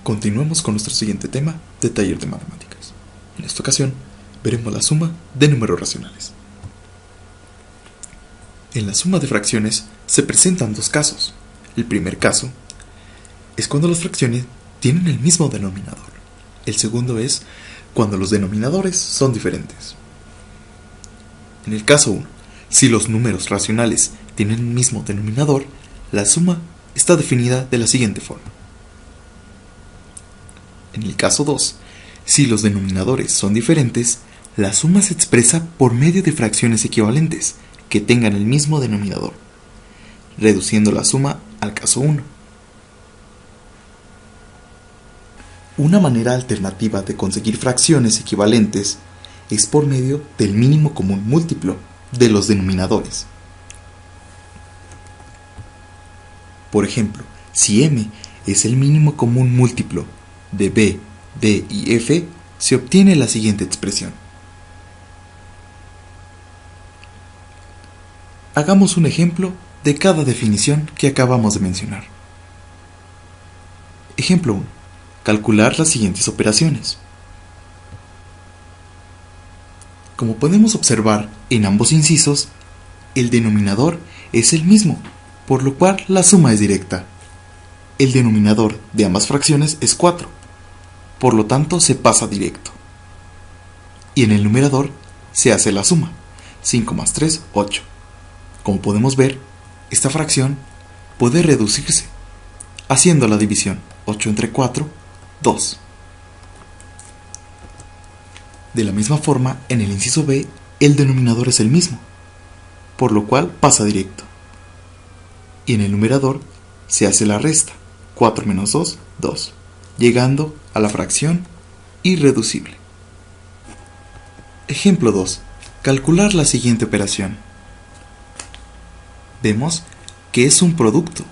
Continuemos con nuestro siguiente tema de taller de matemáticas. En esta ocasión, veremos la suma de números racionales. En la suma de fracciones se presentan dos casos. El primer caso es cuando las fracciones tienen el mismo denominador. El segundo es cuando los denominadores son diferentes. En el caso 1, si los números racionales tienen el mismo denominador, la suma está definida de la siguiente forma. En el caso 2, si los denominadores son diferentes, la suma se expresa por medio de fracciones equivalentes que tengan el mismo denominador, reduciendo la suma al caso 1. Una manera alternativa de conseguir fracciones equivalentes es por medio del mínimo común múltiplo de los denominadores. Por ejemplo, si m es el mínimo común múltiplo de b, d y f, se obtiene la siguiente expresión. Hagamos un ejemplo de cada definición que acabamos de mencionar. Ejemplo 1. Calcular las siguientes operaciones. Como podemos observar en ambos incisos, el denominador es el mismo, por lo cual la suma es directa. El denominador de ambas fracciones es 4, por lo tanto se pasa directo. Y en el numerador se hace la suma, 5 más 3, 8. Como podemos ver, esta fracción puede reducirse, haciendo la división 8 entre 4, 2. De la misma forma, en el inciso B, el denominador es el mismo, por lo cual pasa directo. Y en el numerador se hace la resta, 4 menos 2, 2, llegando a la fracción irreducible. Ejemplo 2. Calcular la siguiente operación. Vemos que es un producto,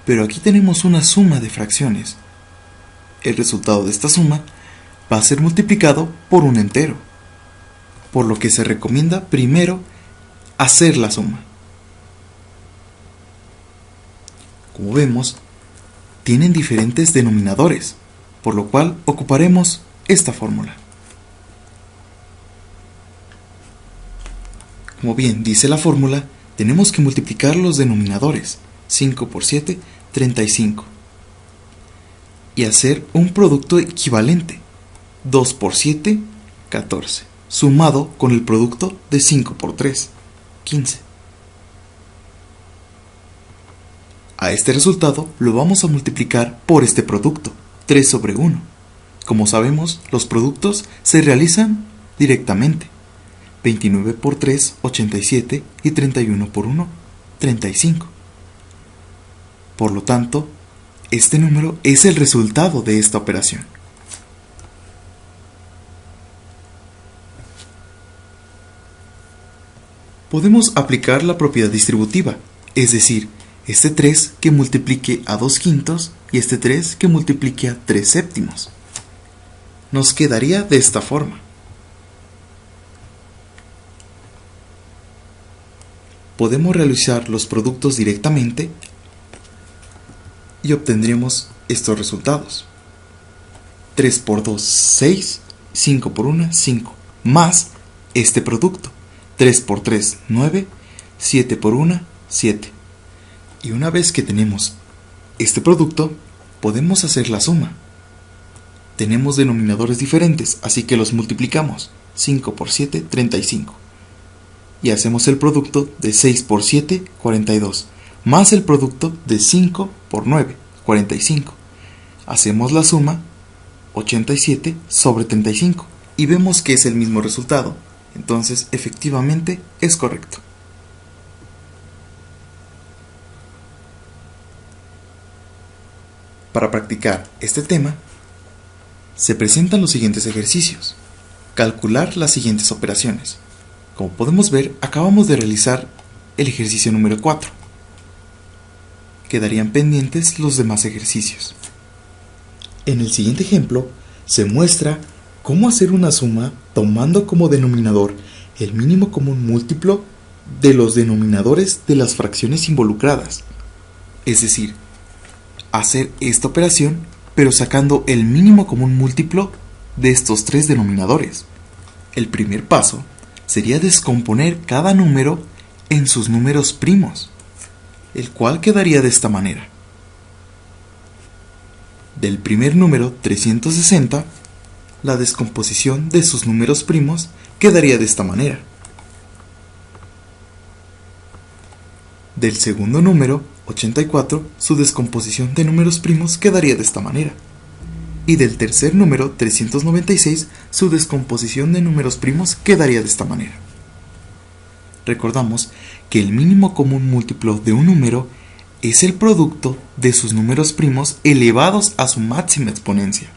pero aquí tenemos una suma de fracciones. El resultado de esta suma va a ser multiplicado por un entero, por lo que se recomienda primero hacer la suma. Como vemos, tienen diferentes denominadores, por lo cual ocuparemos esta fórmula. Como bien dice la fórmula, tenemos que multiplicar los denominadores, 5 por 7, 35, y hacer un producto equivalente, 2 por 7, 14, sumado con el producto de 5 por 3, 15. A este resultado lo vamos a multiplicar por este producto, 3 sobre 1. Como sabemos, los productos se realizan directamente. 29 por 3, 87 y 31 por 1, 35. Por lo tanto, este número es el resultado de esta operación. Podemos aplicar la propiedad distributiva, es decir, este 3 que multiplique a 2 quintos y este 3 que multiplique a 3 séptimos. Nos quedaría de esta forma. Podemos realizar los productos directamente y obtendremos estos resultados. 3 por 2, 6, 5 por 1, 5, más este producto. 3 por 3, 9, 7 por 1, 7. Y una vez que tenemos este producto, podemos hacer la suma. Tenemos denominadores diferentes, así que los multiplicamos. 5 por 7, 35. Y hacemos el producto de 6 por 7, 42, más el producto de 5 por 9, 45. Hacemos la suma, 87 sobre 35, y vemos que es el mismo resultado. Entonces, efectivamente, es correcto. Para practicar este tema, se presentan los siguientes ejercicios. Calcular las siguientes operaciones. Como podemos ver, acabamos de realizar el ejercicio número 4. Quedarían pendientes los demás ejercicios. En el siguiente ejemplo, se muestra cómo hacer una suma tomando como denominador el mínimo común múltiplo de los denominadores de las fracciones involucradas. Es decir, hacer esta operación pero sacando el mínimo común múltiplo de estos tres denominadores. El primer paso sería descomponer cada número en sus números primos, el cual quedaría de esta manera. Del primer número 360, la descomposición de sus números primos quedaría de esta manera. Del segundo número 84, su descomposición de números primos quedaría de esta manera. Y del tercer número 396, su descomposición de números primos quedaría de esta manera. Recordamos que el mínimo común múltiplo de un número es el producto de sus números primos elevados a su máxima exponencia.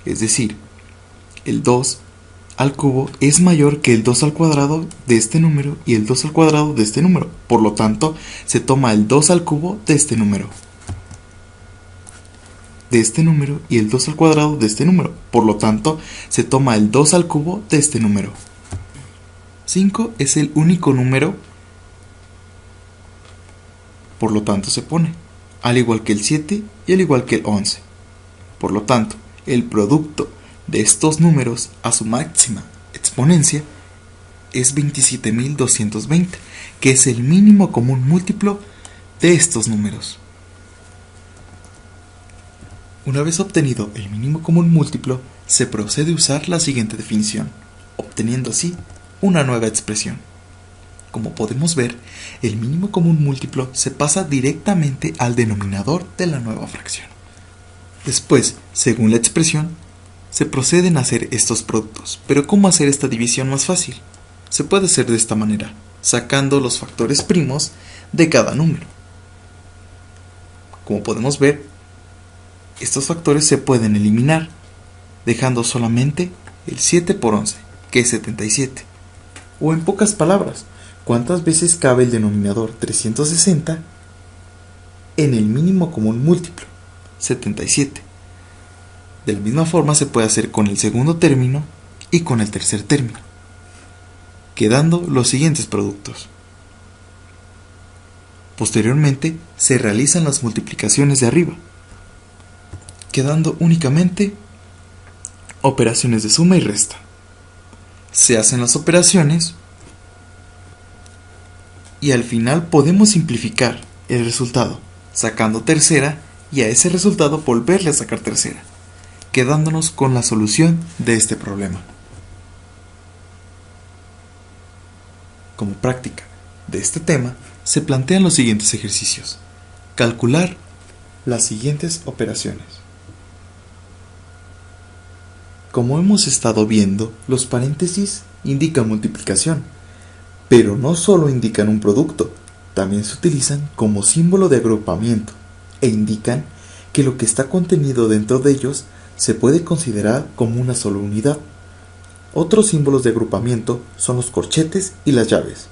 Es decir, el 2 al cubo es mayor que el 2 al cuadrado de este número y el 2 al cuadrado de este número. Por lo tanto, se toma el 2 al cubo de este número y el 2 al cuadrado de este número. Por lo tanto, se toma el 2 al cubo de este número. 5 es el único número, por lo tanto se pone, al igual que el 7 y al igual que el 11. Por lo tanto, el producto de estos números a su máxima exponencia es 27.220, que es el mínimo común múltiplo de estos números. Una vez obtenido el mínimo común múltiplo, se procede a usar la siguiente definición, obteniendo así una nueva expresión. Como podemos ver, el mínimo común múltiplo se pasa directamente al denominador de la nueva fracción. Después, según la expresión, se proceden a hacer estos productos. Pero ¿cómo hacer esta división más fácil? Se puede hacer de esta manera, sacando los factores primos de cada número. Como podemos ver, estos factores se pueden eliminar, dejando solamente el 7 por 11, que es 77. O en pocas palabras, ¿cuántas veces cabe el denominador 360 en el mínimo común múltiplo? 77. De la misma forma se puede hacer con el segundo término y con el tercer término, quedando los siguientes productos. Posteriormente se realizan las multiplicaciones de arriba, quedando únicamente operaciones de suma y resta. Se hacen las operaciones y al final podemos simplificar el resultado, sacando tercera, y a ese resultado volverle a sacar tercera, quedándonos con la solución de este problema. Como práctica de este tema, se plantean los siguientes ejercicios. Calcular las siguientes operaciones. Como hemos estado viendo, los paréntesis indican multiplicación, pero no solo indican un producto, también se utilizan como símbolo de agrupamiento e indican que lo que está contenido dentro de ellos se puede considerar como una sola unidad. Otros símbolos de agrupamiento son los corchetes y las llaves.